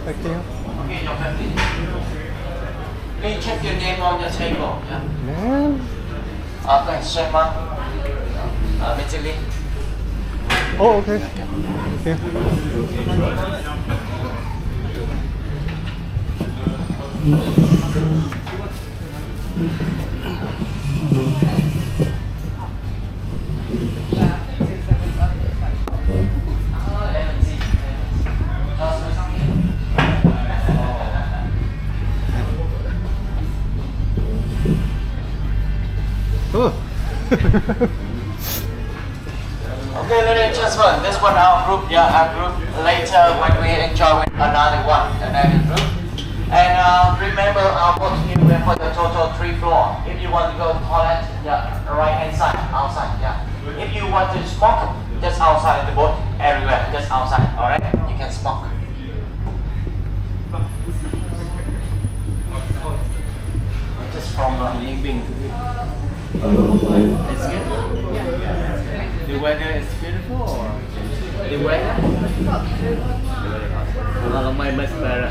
Thank you. Okay, your family. Please check your name on your table. Yeah. Man. Thanks, Shema. Mitchell. Oh, okay. Yeah. Oh. Okay, ladies and gentlemen, this one our group, our group later when we enjoy with another group. And remember our boat here we have for the total 3 floors. If you want to go to the toilet, right hand side, outside, If you want to smoke, just outside the boat, everywhere, just outside, alright? You can smoke. Just from Yingbing. It's good. The weather is beautiful or? The weather? Halongbay much better.